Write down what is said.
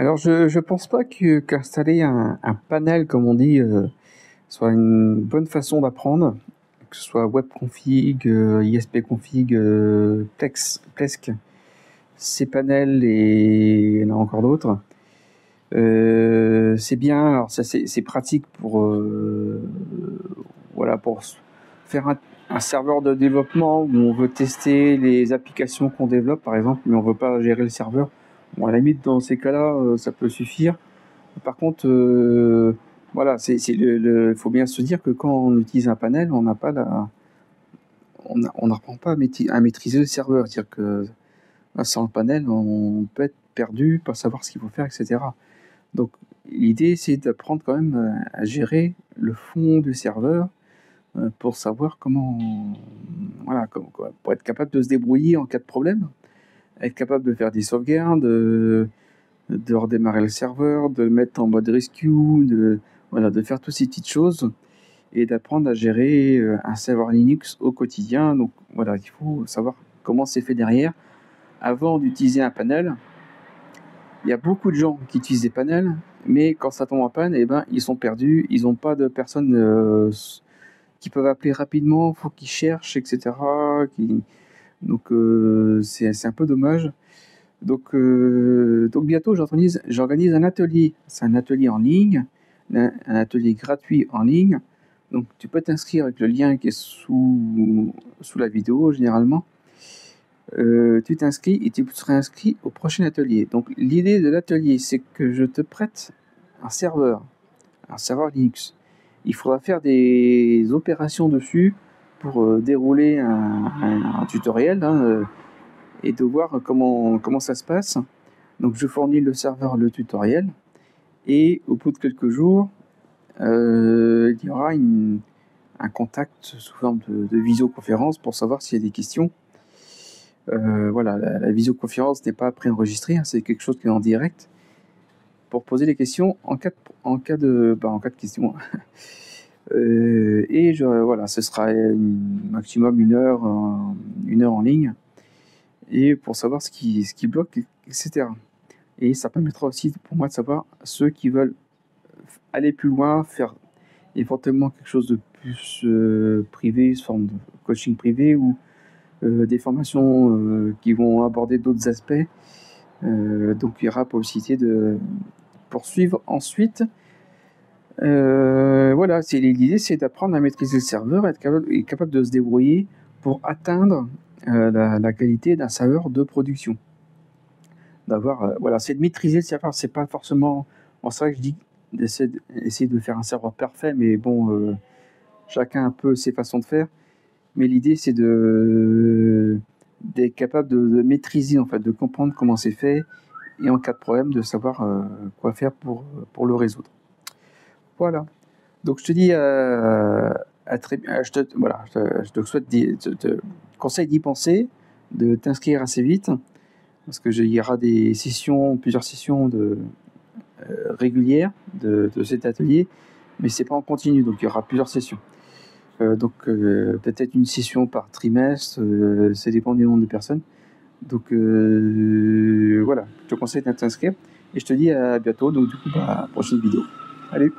Alors, je pense pas qu'installer un panel, comme on dit, soit une bonne façon d'apprendre, que ce soit webconfig, ispconfig, Plesk, cPanel et il y en a encore d'autres. C'est bien, alors ça c'est pratique pour voilà, pour faire un serveur de développement où on veut tester les applications qu'on développe par exemple, mais on veut pas gérer le serveur. Bon, à la limite dans ces cas-là, ça peut suffire. Par contre, voilà, faut bien se dire que quand on utilise un panel, on n'a pas on n'apprend pas à maîtriser le serveur. C'est-à-dire que sans le panel, on peut être perdu, pas savoir ce qu'il faut faire, etc. Donc, l'idée, c'est d'apprendre quand même à gérer le fond du serveur pour savoir voilà, pour être capable de se débrouiller en cas de problème, être capable de faire des sauvegardes, de redémarrer le serveur, de le mettre en mode rescue, voilà, de faire toutes ces petites choses et d'apprendre à gérer un serveur Linux au quotidien. Donc voilà, il faut savoir comment c'est fait derrière avant d'utiliser un panel. Il y a beaucoup de gens qui utilisent des panels, mais quand ça tombe en panne, eh ben, ils sont perdus, ils n'ont pas de personnes qui peuvent appeler rapidement, il faut qu'ils cherchent, etc. Donc c'est un peu dommage. Donc bientôt j'organise un atelier. C'est un atelier en ligne, un atelier gratuit en ligne. Donc tu peux t'inscrire avec le lien qui est sous la vidéo généralement. Tu t'inscris et tu seras inscrit au prochain atelier. Donc l'idée de l'atelier, c'est que je te prête un serveur Linux. Il faudra faire des opérations dessus pour dérouler un tutoriel et de voir comment ça se passe. Donc je fournis le serveur, le tutoriel, et au bout de quelques jours, il y aura un contact sous forme de visioconférence pour savoir s'il y a des questions. Voilà, la visioconférence n'est pas préenregistrée, hein, c'est quelque chose qui est en direct pour poser les questions en cas de question. Et voilà, ce sera maximum une heure en ligne, et pour savoir ce qui bloque, etc. Et ça permettra aussi pour moi de savoir ceux qui veulent aller plus loin, faire éventuellement quelque chose de plus privé, sous forme de coaching privé, ou des formations qui vont aborder d'autres aspects. Donc il y aura possibilité de poursuivre ensuite. Voilà, l'idée, c'est d'apprendre à maîtriser le serveur, être capable de se débrouiller pour atteindre la qualité d'un serveur de production. Voilà, c'est de maîtriser le serveur. C'est pas forcément, c'est vrai que je dis d'essayer de faire un serveur parfait, mais bon, chacun a un peu ses façons de faire. Mais l'idée, c'est d'être capable de maîtriser, en fait, de comprendre comment c'est fait, et en cas de problème, de savoir quoi faire pour le résoudre. Voilà. Donc je te dis je te souhaite te conseille d'y penser, de t'inscrire assez vite, parce que il y aura plusieurs sessions régulières de cet atelier, mais c'est pas en continu, donc il y aura plusieurs sessions. Peut-être une session par trimestre, ça dépend du nombre de personnes. Donc voilà, je te conseille de t'inscrire, et je te dis à bientôt. Donc du coup, prochaine vidéo. Allez.